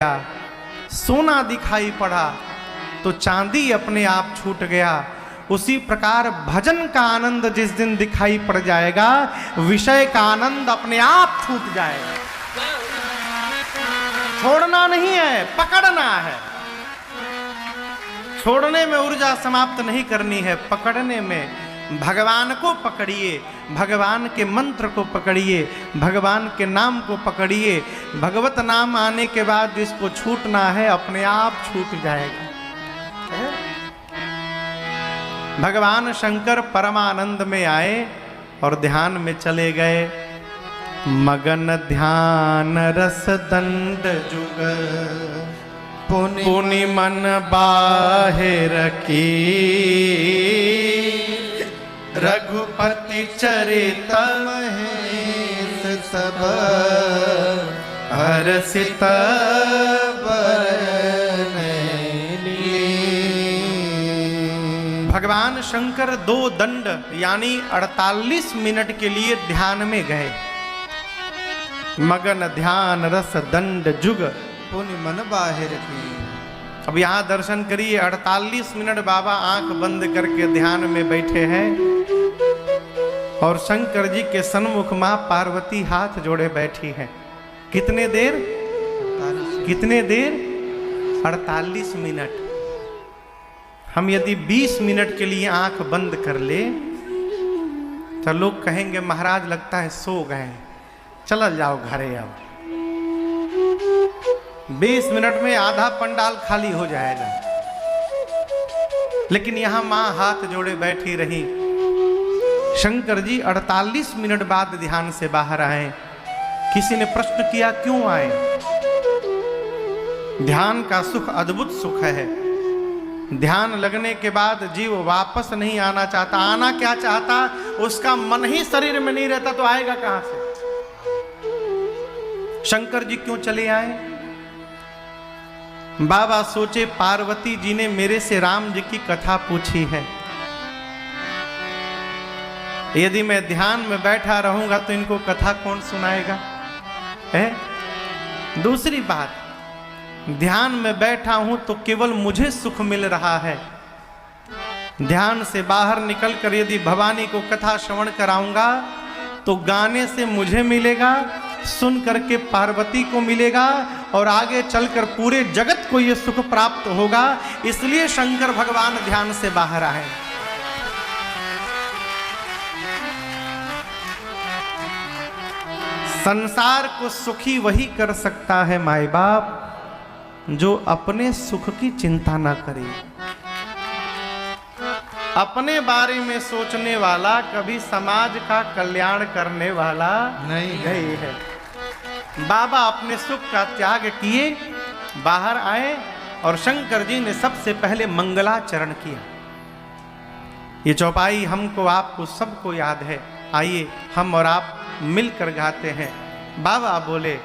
सोना दिखाई पड़ा तो चांदी अपने आप छूट गया। उसी प्रकार भजन का आनंद जिस दिन दिखाई पड़ जाएगा, विषय का आनंद अपने आप छूट जाएगा। छोड़ना नहीं है, पकड़ना है। छोड़ने में ऊर्जा समाप्त नहीं करनी है, पकड़ने में। भगवान को पकड़िए, भगवान के मंत्र को पकड़िए, भगवान के नाम को पकड़िए। भगवत नाम आने के बाद इसको छूटना है, अपने आप छूट जाएगा। भगवान शंकर परमानंद में आए और ध्यान में चले गए। मगन ध्यान रस दंड जुग पुनि मन बाहिर की, रघुपति चरित महेश सब हर्षित भगवान शंकर 2 दंड यानी 48 मिनट के लिए ध्यान में गए। मगन ध्यान रस दंड जुग पुनि मन बाहिर की। अब यहाँ दर्शन करिए, 48 मिनट बाबा आंख बंद करके ध्यान में बैठे हैं और शंकर जी के सन्मुख मां पार्वती हाथ जोड़े बैठी हैं। कितने देर? कितने देर? 48 मिनट। हम यदि 20 मिनट के लिए आंख बंद कर ले तो लोग कहेंगे महाराज लगता है सो गए, चल जाओ घरे। अब 20 मिनट में आधा पंडाल खाली हो जाएगा। लेकिन यहां मां हाथ जोड़े बैठी रही। शंकर जी 48 मिनट बाद ध्यान से बाहर आए। किसी ने प्रश्न किया क्यों आए? ध्यान का सुख अद्भुत सुख है। ध्यान लगने के बाद जीव वापस नहीं आना चाहता। आना क्या चाहता? उसका मन ही शरीर में नहीं रहता तो आएगा कहां से? शंकर जी क्यों चले आए? बाबा सोचे पार्वती जी ने मेरे से राम जी की कथा पूछी है, यदि मैं ध्यान में बैठा रहूंगा तो इनको कथा कौन सुनाएगा? है? दूसरी बात, ध्यान में बैठा हूं तो केवल मुझे सुख मिल रहा है। ध्यान से बाहर निकलकर यदि भवानी को कथा श्रवण कराऊंगा तो गाने से मुझे मिलेगा, सुन करके पार्वती को मिलेगा और आगे चलकर पूरे जगत को यह सुख प्राप्त होगा। इसलिए शंकर भगवान ध्यान से बाहर आए। संसार को सुखी वही कर सकता है माई बाप जो अपने सुख की चिंता ना करे। अपने बारे में सोचने वाला कभी समाज का कल्याण करने वाला नहीं है। बाबा अपने सुख का त्याग किए, बाहर आए और शंकर जी ने सबसे पहले मंगलाचरण किया। ये चौपाई हमको आपको सबको याद है। आइए हम और आप मिलकर गाते हैं। बाबा बोले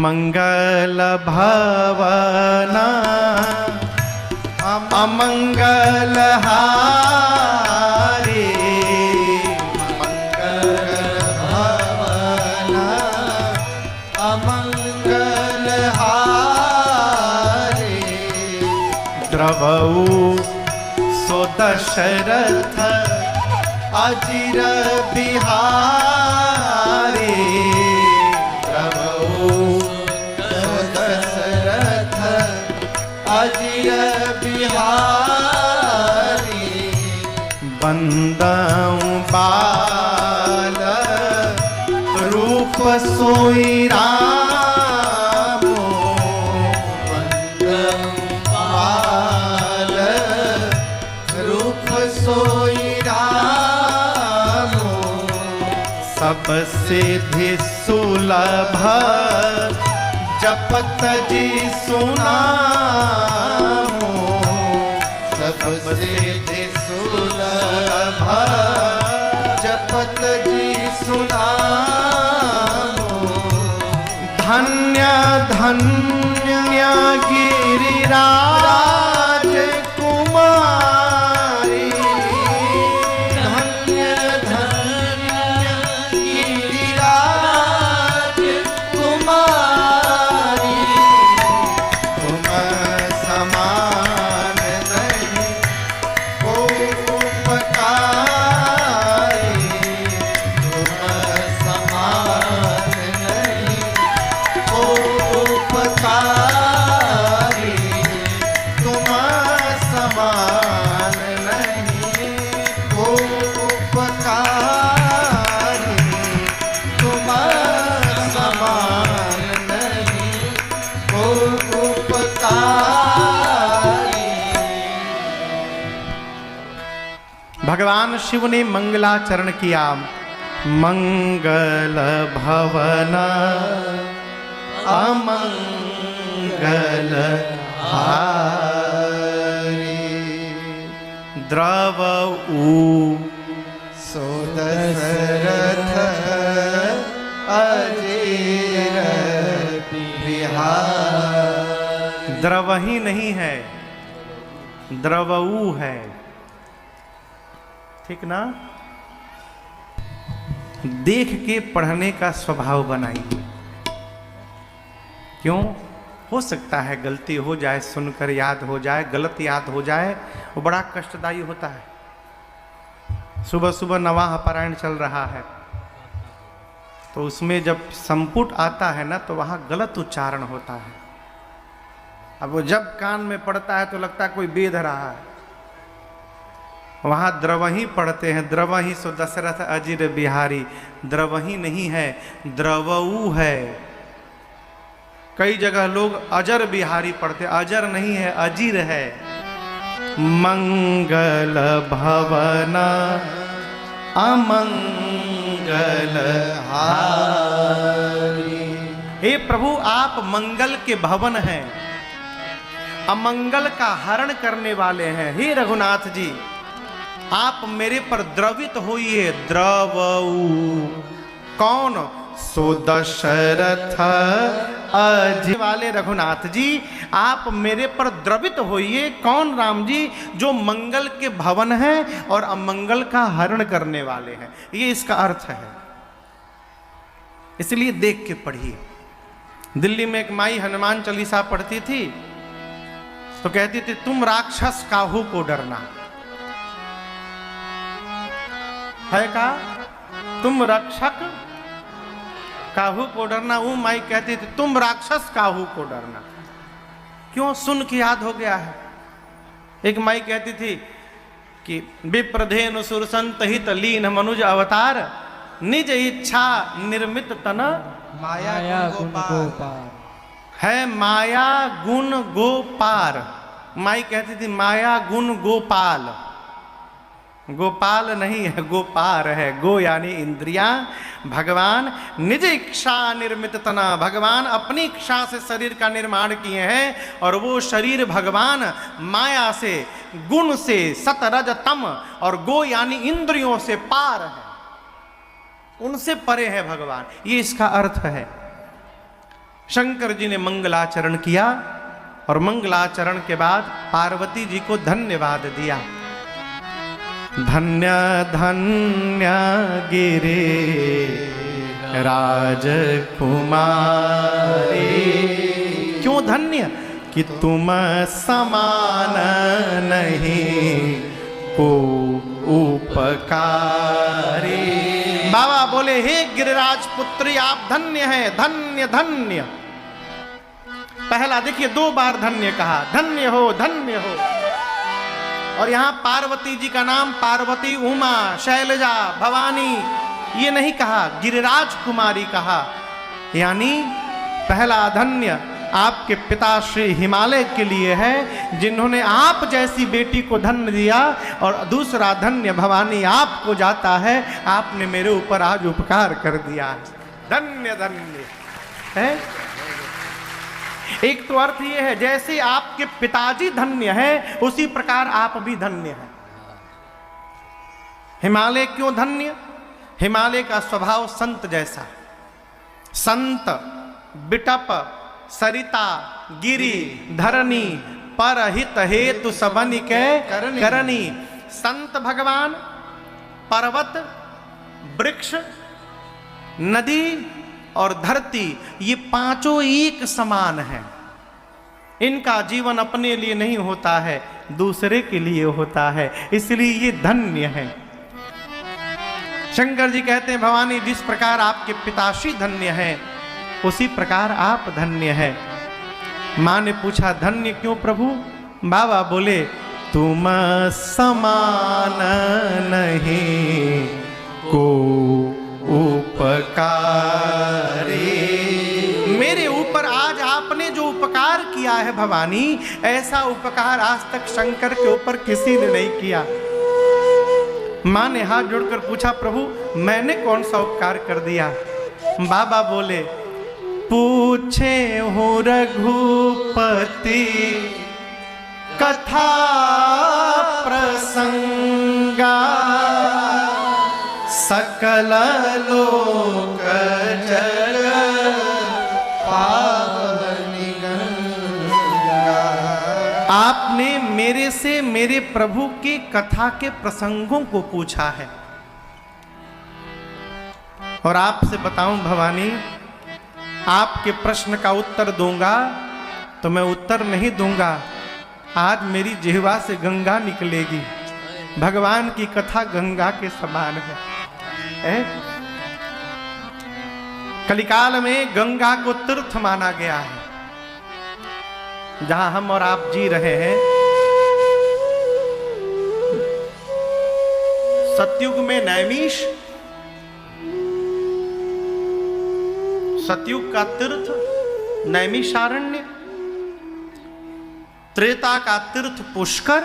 मंगल भवना अमंगल हारे, मंगल भवना अमंगल हारे, द्रवऊ सो दशरथ अजिर बिहारी, द्रवऊ सो दशरथ अजिर बिहारी, बंदऊ बाल रूप सोई रामो, बंदऊ बाल रूप सोई रामो, सब सिद्धि सुलभ जपत जी सुनामो, सब सिद्धि सुलभ जपत जी सुनामो, धन्य धन्य गिरिराज कुमारी, धन्य धन्य गिरिराज कुमारी, हो उपकारी। भगवान शिव ने मंगलाचरण किया। मंगल भवन अमंगल हारी, द्रवऊ सो दशरथ अजीर बिहार। द्रवही नहीं है, द्रवऊ है, ठीक ना? देख के पढ़ने का स्वभाव बनाइए। क्यों? हो सकता है गलती हो जाए, सुनकर याद हो जाए, गलत याद हो जाए, वो बड़ा कष्टदायी होता है। सुबह सुबह नवाह पारायण चल रहा है, तो उसमें जब संपुट आता है ना, तो वहाँ गलत उच्चारण होता है। अब वो जब कान में पड़ता है तो लगता है कोई वेद रहा है। वहाँ द्रवही पढ़ते हैं, द्रवही सो दशरथ अजीर बिहारी। द्रवही नहीं है, द्रवऊ है। कई जगह लोग अजर बिहारी पढ़ते, अजर नहीं है, अजीर है। मंगल भवन अमंगल हारी। हे प्रभु, आप मंगल के भवन हैं, अमंगल का हरण करने वाले हैं। हे रघुनाथ जी, आप मेरे पर द्रवित होइए। द्रवऊ कौन? सो दशरथ अजीर वाले रघुनाथ जी, आप मेरे पर द्रवित होइए। कौन? राम जी, जो मंगल के भवन हैं और अमंगल का हरण करने वाले हैं। ये इसका अर्थ है, इसलिए देख के पढ़िए। दिल्ली में एक माई हनुमान चालीसा पढ़ती थी, तो कहती थी, तुम राक्षस काहू को डरना है का, तुम रक्षक काहू को डरना। वो माई कहती थी, तुम राक्षस काहू को डरना। क्यों? सुन के याद हो गया है। एक माई कहती थी कि विप्रधेनु सुरसंत हित लीन मनुज अवतार, निज इच्छा निर्मित तन माया गुण गोपार। है माया गुण गोपार। माई कहती थी माया गुण गोपाल। गोपाल नहीं है, गोपार है। गो यानी इंद्रियां। भगवान निज इच्छा निर्मित तना, भगवान अपनी इच्छा से शरीर का निर्माण किए हैं, और वो शरीर भगवान माया से, गुण से, सतरज तम, और गो यानी इंद्रियों से पार है, उनसे परे है भगवान। ये इसका अर्थ है। शंकर जी ने मंगलाचरण किया, और मंगलाचरण के बाद पार्वती जी को धन्यवाद दिया। धन्य धन्य गिरे राजकुमारी। क्यों धन्य? कि तुम समान नहीं को उपकारी। बाबा बोले, हे गिरिराज पुत्री, आप धन्य हैं, धन्य धन्य। पहला देखिए, 2 बार धन्य कहा, धन्य हो, धन्य हो। और यहां पार्वती जी का नाम पार्वती, उमा, शैलजा, भवानी ये नहीं कहा, गिरिराज कुमारी कहा। यानी पहला धन्य आपके पिता श्री हिमालय के लिए है, जिन्होंने आप जैसी बेटी को धन्य दिया, और दूसरा धन्य भवानी आपको जाता है, आपने मेरे ऊपर आज उपकार कर दिया। धन्य धन्य है। एक तो अर्थ ये है, जैसे आपके पिताजी धन्य हैं, उसी प्रकार आप भी धन्य हैं। हिमालय क्यों धन्य? हिमालय का स्वभाव संत जैसा। संत, बिटप, सरिता, गिरी, धरणी, परहित हेतु सबनि के करनी। संत भगवान, पर्वत, वृक्ष, नदी और धरती, ये पांचों एक समान हैं। इनका जीवन अपने लिए नहीं होता है, दूसरे के लिए होता है, इसलिए ये धन्य है। शंकर जी कहते हैं, भवानी जिस प्रकार आपके पिताश्री धन्य हैं, उसी प्रकार आप धन्य हैं। मां ने पूछा, धन्य क्यों प्रभु? बाबा बोले, तुम समान नहीं को उपकारी। मेरे ऊपर आज आपने जो उपकार उपकार किया है भवानी, ऐसा उपकार आज तक शंकर के ऊपर किसी ने नहीं किया। मां ने हाथ जोड़कर पूछा, प्रभु मैंने कौन सा उपकार कर दिया? बाबा बोले, पूछे हो रघुपति कथा प्रसंगा, सकल लोक जग पावनी गंगा। आपने मेरे से मेरे प्रभु की कथा के प्रसंगों को पूछा है, और आपसे बताऊं भवानी, आपके प्रश्न का उत्तर दूंगा तो मैं उत्तर नहीं दूंगा, आज मेरी जिह्वा से गंगा निकलेगी। भगवान की कथा गंगा के समान है। कलिकाल में गंगा को तीर्थ माना गया है। जहां हम और आप जी रहे हैं, सतयुग में नैमिष, सतयुग का तीर्थ नैमिषारण्य, त्रेता का तीर्थ पुष्कर,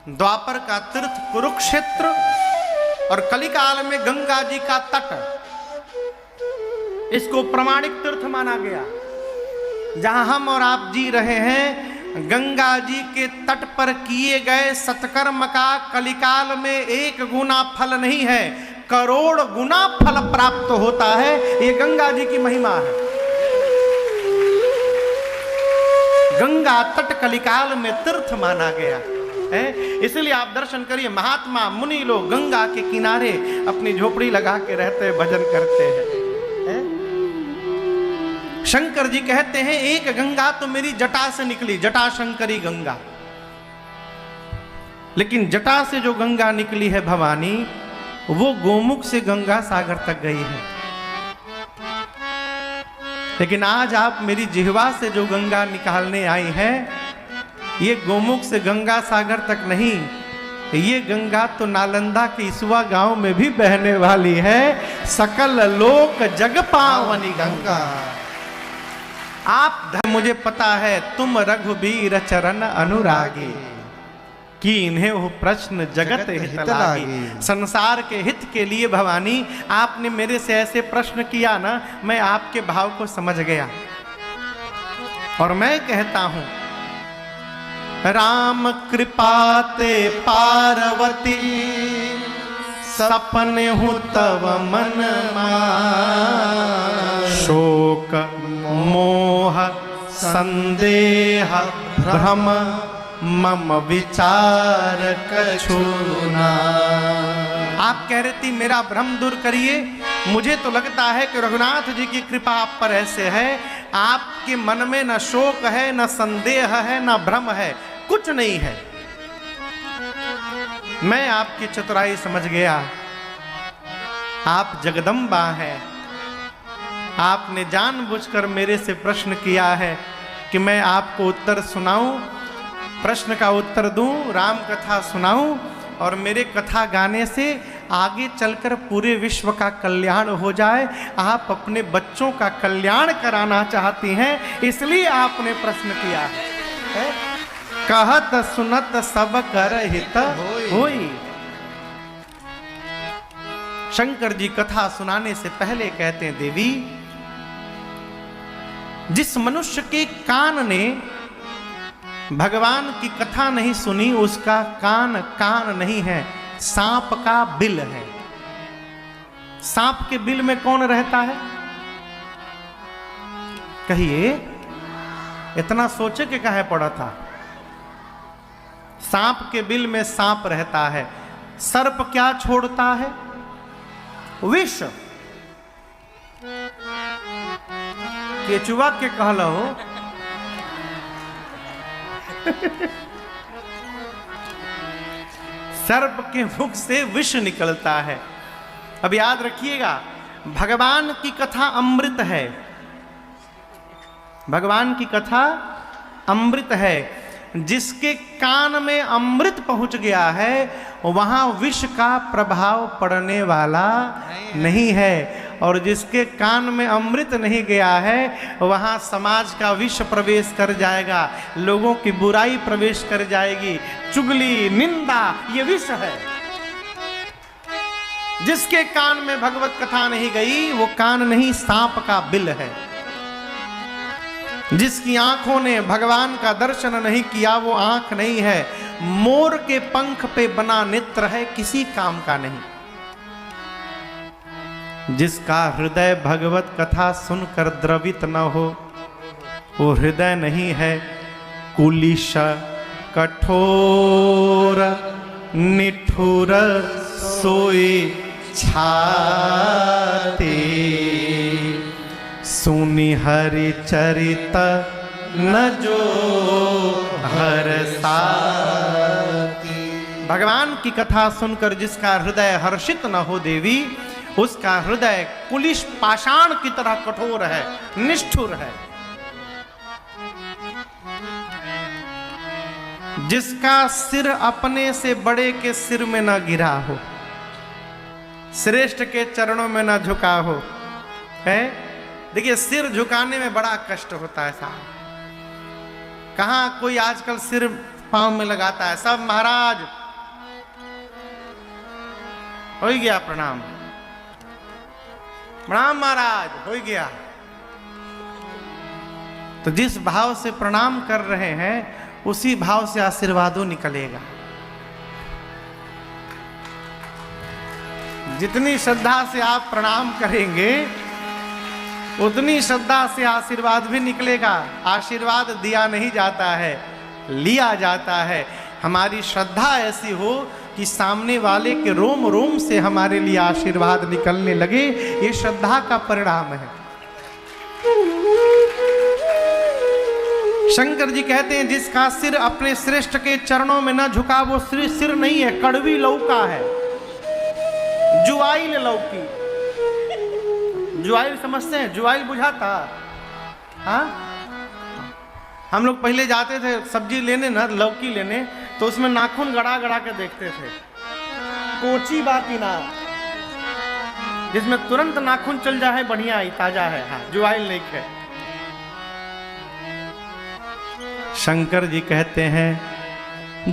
द्वापर का तीर्थ कुरुक्षेत्र, और कलिकाल में गंगा जी का तट, इसको प्रमाणिक तीर्थ माना गया। जहां हम और आप जी रहे हैं, गंगा जी के तट पर किए गए सत्कर्म का कलिकाल में 1 गुना फल नहीं है, करोड़ गुना फल प्राप्त होता है। ये गंगा जी की महिमा है। गंगा तट कलिकाल में तीर्थ माना गया है, इसलिए आप दर्शन करिए। महात्मा मुनि लोग गंगा के किनारे अपनी झोपड़ी लगा के रहते, भजन करते हैं। शंकर जी कहते हैं, एक गंगा तो मेरी जटा से निकली, जटा शंकरी गंगा। लेकिन जटा से जो गंगा निकली है भवानी, वो गोमुख से गंगा सागर तक गई है। लेकिन आज आप मेरी जिह्वा से जो गंगा निकालने आई है, ये गोमुख से गंगा सागर तक नहीं, ये गंगा तो नालंदा के इसुआ गांव में भी बहने वाली है। सकल लोक जग पावनी गंगा। आप मुझे पता है तुम रघुबीर चरण अनुरागी, कि इन्हें वो प्रश्न जगत हित लागी। संसार के हित के लिए भवानी आपने मेरे से ऐसे प्रश्न किया ना, मैं आपके भाव को समझ गया। और मैं कहता हूं, राम कृपाते पार्वती, सपने हूँ तव मन शोक मोह संदेह भ्रम मम विचार कछुना। आप कह रही थी मेरा भ्रम दूर करिए। मुझे तो लगता है कि रघुनाथ जी की कृपा आप पर ऐसे है, आपके मन में न शोक है, न संदेह है, न भ्रम है, कुछ नहीं है। मैं आपकी चतुराई समझ गया। आप जगदम्बा हैं। आपने जानबूझकर मेरे से प्रश्न किया है कि मैं आपको उत्तर सुनाऊं, प्रश्न का उत्तर दूं, राम कथा सुनाऊं, और मेरे कथा गाने से आगे चलकर पूरे विश्व का कल्याण हो जाए। आप अपने बच्चों का कल्याण कराना चाहती हैं, इसलिए आपने प्रश्न किया है। कहत सुनत सब कर हित होई। शंकर जी कथा सुनाने से पहले कहते हैं, देवी, जिस मनुष्य के कान ने भगवान की कथा नहीं सुनी, उसका कान कान नहीं है, सांप का बिल है। सांप के बिल में कौन रहता है? कहिए, इतना सोचे के काहे पड़ा था? सांप के बिल में सांप रहता है। सर्प क्या छोड़ता है? विष। केचुआ के कहलो सर्प के मुख से विष निकलता है। अब याद रखिएगा, भगवान की कथा अमृत है। भगवान की कथा अमृत है। जिसके कान में अमृत पहुंच गया है, वहां विष का प्रभाव पड़ने वाला नहीं है। और जिसके कान में अमृत नहीं गया है वहाँ समाज का विष प्रवेश कर जाएगा, लोगों की बुराई प्रवेश कर जाएगी, चुगली निंदा ये विष है। जिसके कान में भगवत कथा नहीं गई वो कान नहीं सांप का बिल है। जिसकी आंखों ने भगवान का दर्शन नहीं किया वो आंख नहीं है, मोर के पंख पे बना नेत्र है, किसी काम का नहीं। जिसका हृदय भगवत कथा सुनकर द्रवित न हो वो हृदय नहीं है, कुलिश कठोर निठुर सोई छाती, सुनि हरि चरित न जो हर्षाती। भगवान की कथा सुनकर जिसका हृदय हर्षित न हो देवी, उसका हृदय कुलिश पाषाण की तरह कठोर है, निष्ठुर है। जिसका सिर अपने से बड़े के सिर में न गिरा हो, श्रेष्ठ के चरणों में न झुका हो, है। देखिए सिर झुकाने में बड़ा कष्ट होता है साहब। कहाँ कोई आजकल सिर पांव में लगाता है, सब महाराज हो गया प्रणाम, प्रणाम महाराज हो गया। तो जिस भाव से प्रणाम कर रहे हैं उसी भाव से आशीर्वादों निकलेगा। जितनी श्रद्धा से आप प्रणाम करेंगे उतनी श्रद्धा से आशीर्वाद भी निकलेगा। आशीर्वाद दिया नहीं जाता है, लिया जाता है। हमारी श्रद्धा ऐसी हो कि सामने वाले के रोम रोम से हमारे लिए आशीर्वाद निकलने लगे, ये श्रद्धा का परिणाम है। शंकर जी कहते हैं जिसका सिर अपने श्रेष्ठ के चरणों में न झुका वो सिर नहीं है, कड़वी लौका है, जुआइल लौकी। जुआइल समझते हैं? जुआइल बुझाता? हाँ, हम लोग पहले जाते थे सब्जी लेने ना, लौकी लेने, तो उसमें नाखून गड़ा गड़ा के देखते थे। कोची बाती ना, जिसमें तुरंत नाखून चल जाए बढ़िया ही ताजा है। हाँ, जुआइल नहीं है। शंकर जी कहते हैं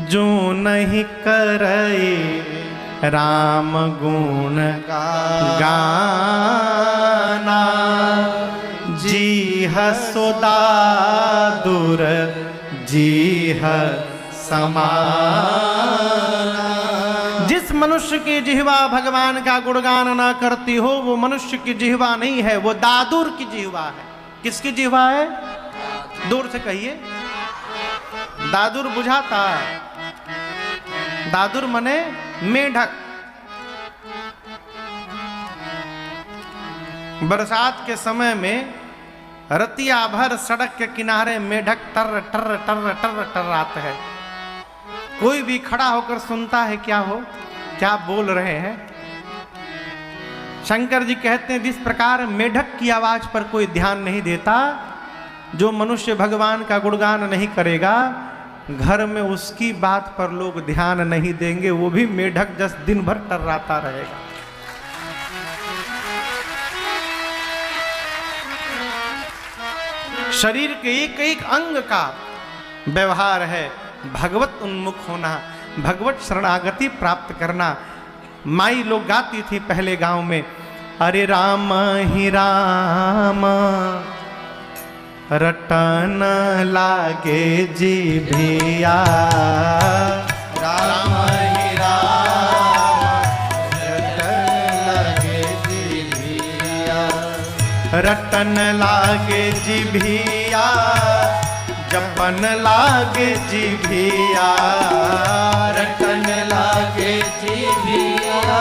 जो नहीं करे राम गुण गाना, जीह सुदा दूर जीह समाना। जिस मनुष्य की जिह्वा भगवान का गुणगान ना करती हो वो मनुष्य की जिह्वा नहीं है, वो दादुर की जिह्वा है। किसकी जिह्वा है? दूर से कहिए। दादुर बुझाता? दादुर मने मेढक। बरसात के समय में रतिया भर सड़क के किनारे मेढक टर टर टर टर टर्राते हैं। कोई भी खड़ा होकर सुनता है क्या बोल रहे हैं। शंकर जी कहते हैं जिस प्रकार मेढक की आवाज पर कोई ध्यान नहीं देता, जो मनुष्य भगवान का गुणगान नहीं करेगा घर में उसकी बात पर लोग ध्यान नहीं देंगे, वो भी मेढक जस दिन भर टर्राता रहेगा। शरीर के एक एक अंग का व्यवहार है भगवत उन्मुख होना, भगवत शरणागति प्राप्त करना। माई लोग गाती थी पहले गांव में, अरे राम ही राम रटन लागे जीभिया, राम ही राम रटन लागे जीभिया, रटन लागे जीभिया, जपन लागे जीभिया, रटन लागे जीभिया,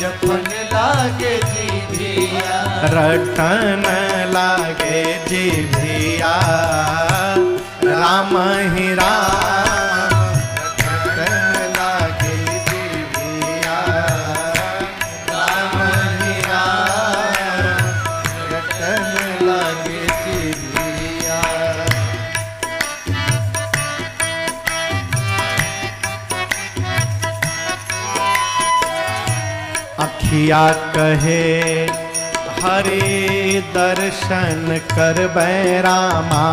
जपन लागे जीभिया, रटन लागे जीभिया, राम ही राम रटन लागे जीभिया, राम ही राम रटन लागे जीभिया। अखिया कहे हरि दर्शन करबै रामा।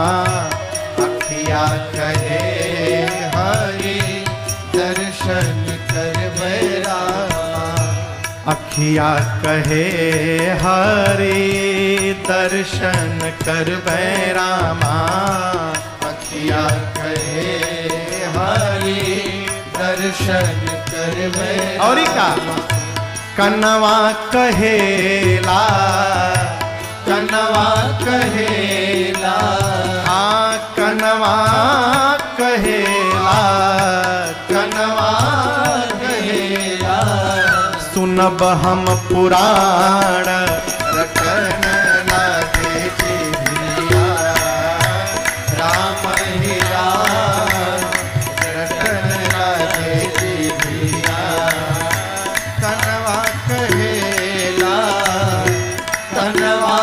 अखिया कहे हरि दर्शन करबै रामा। अखिया कहे हरि दर्शन करबै रामा। अखिया कहे हरि दर्शन करबै। और का कनवा कहेला, कनवा कहेला, हाँ कनवा कहेला, कनवा कहेला। सुनब हम पुराण रटन लागे जिभिया। राम ही राम रटन लागे जिभिया। कनवा कहेला, कनवा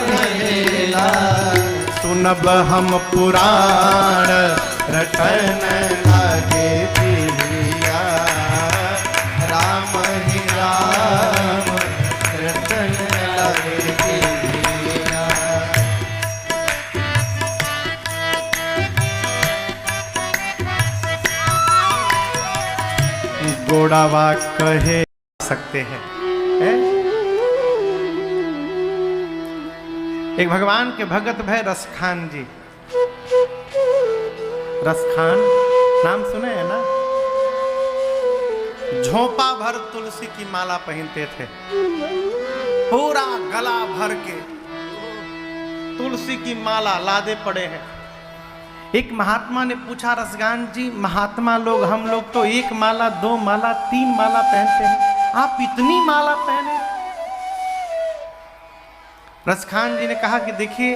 कहेला। सुनब हम पुराण रटन लागे जिभिया। राम ही राम रटन लागे जिभिया। गोड़ावा कहे सकते हैं है? एक भगवान के भगत भय रसखान जी। रसखान नाम सुने हैं ना? झोंपा भर तुलसी की माला पहनते थे, पूरा गला भर के तुलसी की माला लादे पड़े हैं। एक महात्मा ने पूछा, रसगान जी महात्मा लोग हम लोग तो एक माला, दो माला, तीन माला पहनते हैं, आप इतनी माला पहने? रसखान जी ने कहा कि देखिए,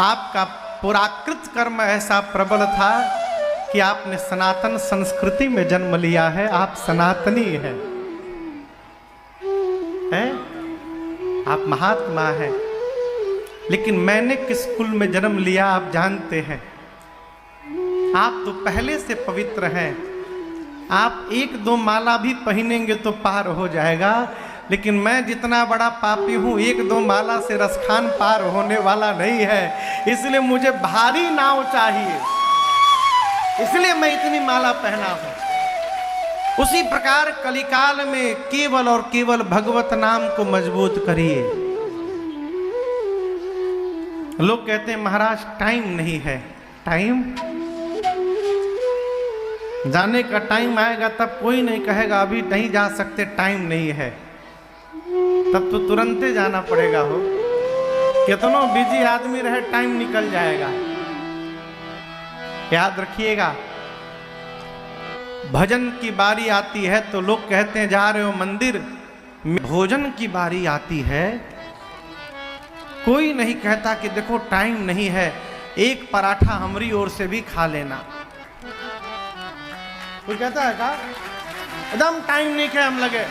आपका पुराकृत कर्म ऐसा प्रबल था कि आपने सनातन संस्कृति में जन्म लिया है, आप सनातनी हैं, आप महात्मा हैं। लेकिन मैंने किस कुल में जन्म लिया आप जानते हैं? आप तो पहले से पवित्र हैं। आप एक दो माला भी पहनेंगे तो पार हो जाएगा, लेकिन मैं जितना बड़ा पापी हूं, एक दो माला से रसखान पार होने वाला नहीं है। इसलिए मुझे भारी नाव चाहिए, इसलिए मैं इतनी माला पहना हूं। उसी प्रकार कलिकाल में केवल और केवल भगवत नाम को मजबूत करिए। लोग कहते हैं महाराज टाइम नहीं है। टाइम जाने का टाइम आएगा तब कोई नहीं कहेगा अभी नहीं जा सकते, टाइम नहीं है। तब तो तुरंते जाना पड़ेगा। हो कितनों बिजी आदमी रहे, टाइम निकल जाएगा। याद रखिएगा, भजन की बारी आती है तो लोग कहते हैं जा रहे हो मंदिर, भोजन की बारी आती है कोई नहीं कहता कि देखो टाइम नहीं है, एक पराठा हमारी ओर से भी खा लेना। कोई कहता है का एकदम टाइम नहीं है, हम लगे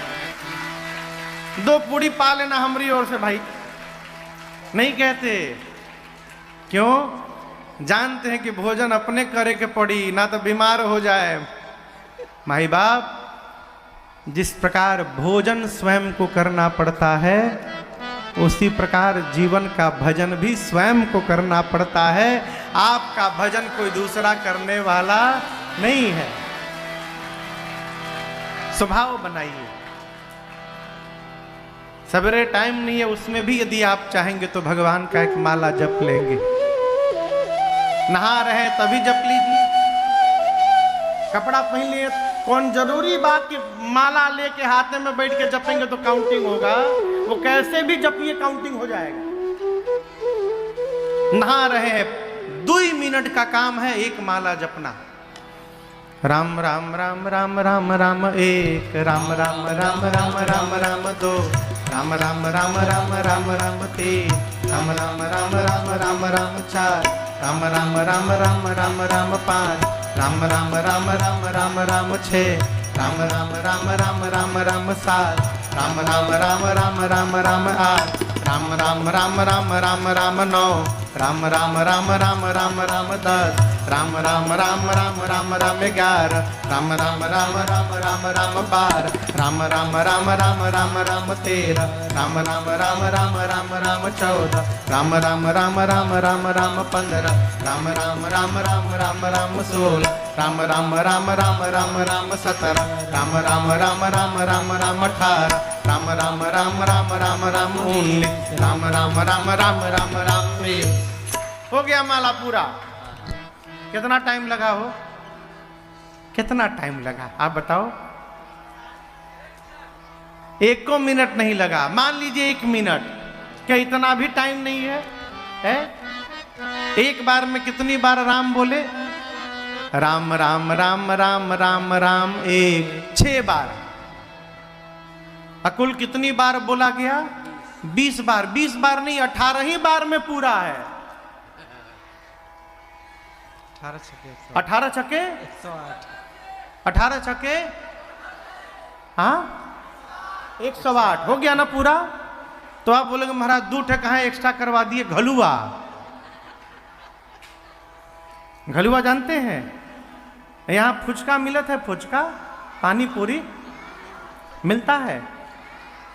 दो पूड़ी पा लेना हमारी ओर से भाई, नहीं कहते। क्यों? जानते हैं कि भोजन अपने करे के पड़ी, ना तो बीमार हो जाए। माई बाप, जिस प्रकार भोजन स्वयं को करना पड़ता है, उसी प्रकार जीवन का भजन भी स्वयं को करना पड़ता है। आपका भजन कोई दूसरा करने वाला नहीं है। स्वभाव बनाइए। सवेरे टाइम नहीं है, उसमें भी यदि आप चाहेंगे तो भगवान का एक माला जप लेंगे। नहा रहे तभी जप लीजिए, कपड़ा पहन लिए, कौन जरूरी बात कि माला लेके हाथ में बैठ के जपेंगे तो काउंटिंग होगा? वो कैसे भी जपिए काउंटिंग हो जाएगा। नहा रहे हैं, 2 मिनट का काम है एक माला जपना। राम राम राम राम राम राम एक, राम राम राम राम राम राम दो, राम राम राम राम राम राम तीन, राम राम राम राम राम राम चार, राम राम राम राम राम राम पाँच, राम राम राम राम राम राम छः, राम राम राम राम राम राम सात, राम राम राम राम राम राम आठ, राम राम राम राम राम राम नौ, राम राम राम राम राम राम 10, राम राम राम राम राम राम 11, राम राम राम राम राम राम 12, राम राम राम राम राम राम 13, राम राम राम राम राम राम 14, राम राम राम राम राम राम 15, राम राम राम राम राम राम 16, राम राम राम राम राम राम 17, राम राम राम राम राम राम 18, राम राम राम राम राम राम 19, राम राम राम राम राम राम 20। हो गया माला पूरा। कितना टाइम लगा हो? कितना टाइम लगा आप बताओ? 1 मिनट नहीं लगा। मान लीजिए 1 मिनट, क्या इतना भी टाइम नहीं है? एक बार में कितनी बार राम बोले? राम राम राम राम राम राम 6 बार। अकुल कितनी बार बोला गया? 20 बार। 20 बार नहीं, 18 ही बार में पूरा है। 18 छक्के 18 छक्के हाँ 108 हो गया ना पूरा। तो आप बोलेंगे महाराज 2 ठे कहाँ एक्स्ट्रा करवा दिए? घलुआ। घलुआ जानते हैं? यहाँ फुचका मिलत है, फुचका पानी पूरी मिलता है,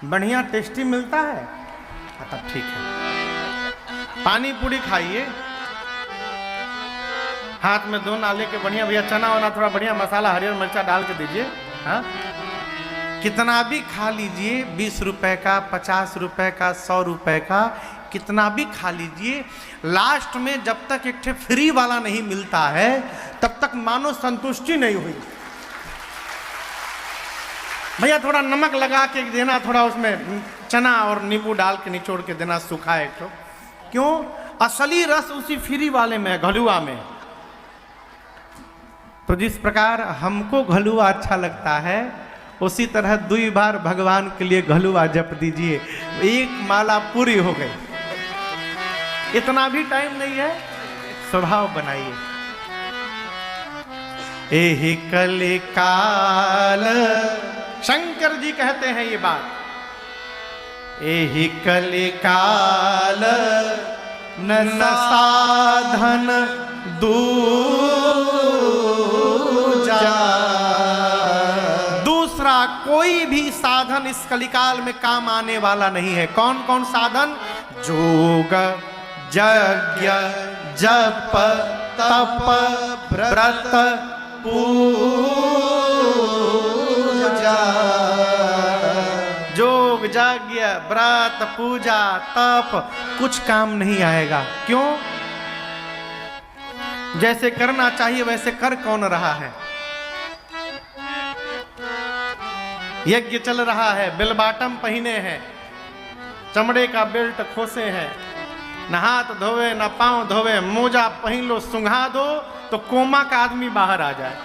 बढ़िया टेस्टी मिलता है। तब ठीक है, पानी पूरी खाइए, हाथ में 2 नाले के बढ़िया भैया चना वना थोड़ा बढ़िया मसाला हरियर मिर्चा डाल के दीजिए। हाँ, कितना भी खा लीजिए, 20 रुपए का, 50 रुपए का, 100 रुपए का, कितना भी खा लीजिए, लास्ट में जब तक एक ठे फ्री वाला नहीं मिलता है तब तक मानो संतुष्टि नहीं हुई। भैया थोड़ा नमक लगा के देना, थोड़ा उसमें चना और नींबू डाल के निचोड़ के देना, सूखा एक तो। क्यों? असली रस उसी फ्री वाले में, घलुआ में। तो जिस प्रकार हमको घलुआ अच्छा लगता है, उसी तरह 2 बार भगवान के लिए घलुआ जप दीजिए, 1 माला पूरी हो गई। इतना भी टाइम नहीं है, स्वभाव बनाइए। एहि कलि काल, शंकर जी कहते हैं ये बात। एहि कलि काल न साधन दूसरा कोई भी साधन इस कलिकाल में काम आने वाला नहीं है। कौन कौन साधन? जोग, यज्ञ, जप, तप, व्रत, पूजा। जोग, यज्ञ, व्रत, पूजा, तप कुछ काम नहीं आएगा। क्यों? जैसे करना चाहिए वैसे कर कौन रहा है? यज्ञ चल रहा है, बेलबाटम पहने हैं, चमड़े का बेल्ट खोसे हैं, न हाथ धोवे न पांव धोवे, मोजा पहन लो, सुंघा दो तो कोमा का आदमी बाहर आ जाए।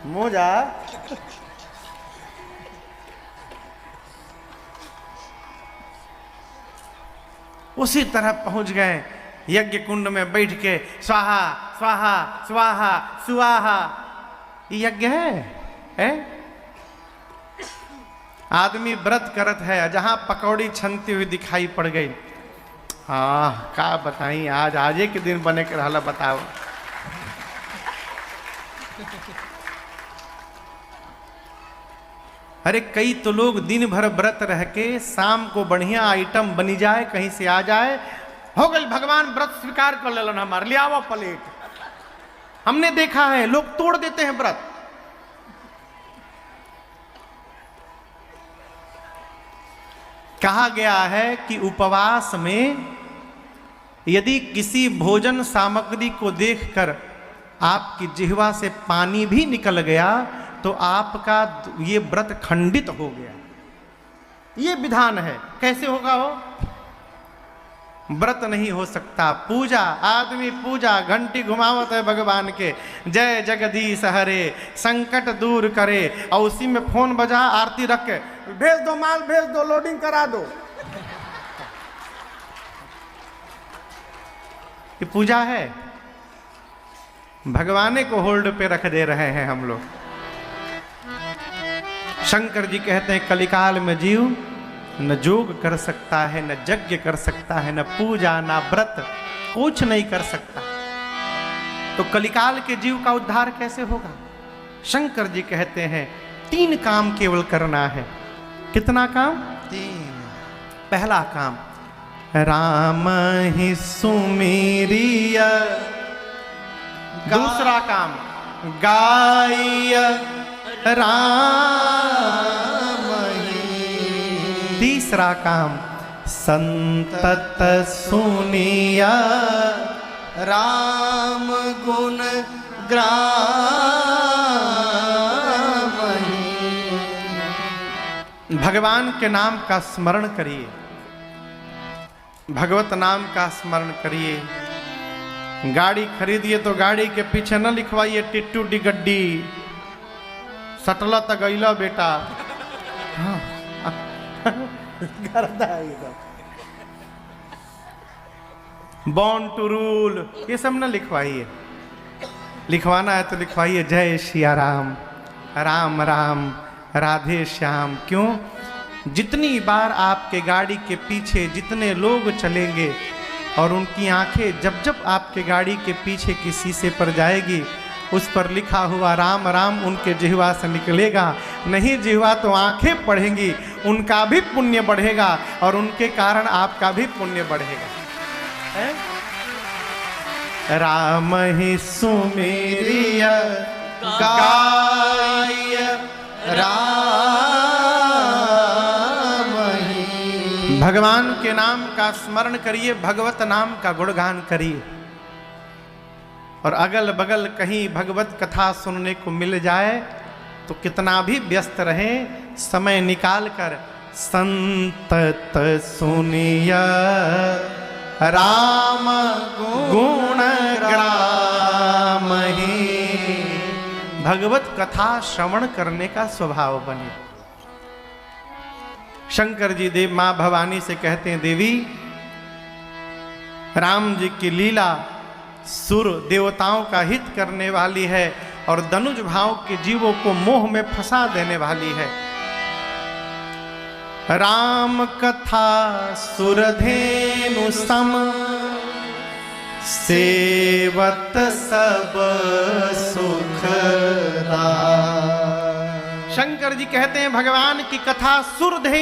मोजा उसी तरह पहुंच गए। यज्ञ कुंड में बैठ के स्वाहा स्वाहा स्वाहा सुवाहा, यज्ञ है? आदमी व्रत करत है, जहां पकौड़ी छनती हुई दिखाई पड़ गई। हाँ, का बताई, आज आजे के दिन बने के रहला, बताओ। अरे कई तो लोग दिन भर व्रत रह के शाम को बढ़िया आइटम बनी जाए, कहीं से आ जाए, हो गई भगवान व्रत स्वीकार कर लेलन हमारे, ले आओ प्लेट। हमने देखा है लोग तोड़ देते हैं व्रत। कहा गया है कि उपवास में यदि किसी भोजन सामग्री को देखकर आपकी जिह्वा से पानी भी निकल गया तो आपका ये व्रत खंडित हो गया। ये विधान है। कैसे होगा वो? व्रत नहीं हो सकता। पूजा, आदमी पूजा घंटी घुमावत है भगवान के, जय जगदीश हरे, संकट दूर करे, और उसी में फोन बजा, आरती रख के भेज दो, माल भेज दो, लोडिंग करा दो। ये पूजा है? भगवाने को होल्ड पे रख दे रहे हैं हम लोग। शंकर जी कहते हैं कलिकाल में जीव न जोग कर सकता है, न यज्ञ कर सकता है, न पूजा, न व्रत, कुछ नहीं कर सकता। तो कलिकाल के जीव का उद्धार कैसे होगा? शंकर जी कहते हैं 3 काम केवल करना है। कितना काम? 3। पहला काम राम ही सुमेरिय, दूसरा काम गाय राम ही, तीसरा काम संतत सुनिया राम गुण ग्राम ही। भगवान के नाम का स्मरण करिए, भगवत नाम का स्मरण करिए। गाड़ी खरीदिए तो गाड़ी के पीछे न लिखवाइए टिट्टू डिगड्डी, सटला तक गईला बेटा। हाँ। बॉर्न टू रूल, ये सब न लिखवाइए। लिखवाना है तो लिखवाइए जय सिया राम, राम राम राधे श्याम। क्यों? जितनी बार आपके गाड़ी के पीछे जितने लोग चलेंगे और उनकी आंखें जब जब आपके गाड़ी के पीछे की शीशे पर जाएगी, उस पर लिखा हुआ राम राम उनके जिह्वा से निकलेगा। नहीं जिह्वा तो आंखें पढ़ेंगी, उनका भी पुण्य बढ़ेगा और उनके कारण आपका भी पुण्य बढ़ेगा। है? राम ही सुमेरिय गाय राम ही। भगवान के नाम का स्मरण करिए, भगवत नाम का गुणगान करिए। और अगल बगल कहीं भगवत कथा सुनने को मिल जाए तो कितना भी व्यस्त रहे, समय निकाल कर संतत सुनिया राम गुण ग्राम ही। भगवत कथा श्रवण करने का स्वभाव बने। शंकर जी देव मां भवानी से कहते हैं देवी, राम जी की लीला सुर देवताओं का हित करने वाली है और दनुज भाव के जीवों को मोह में फंसा देने वाली है। राम कथा सुरधेनु सम सेवत सब सुखदा। शंकर जी कहते हैं भगवान की कथा सुरधेनु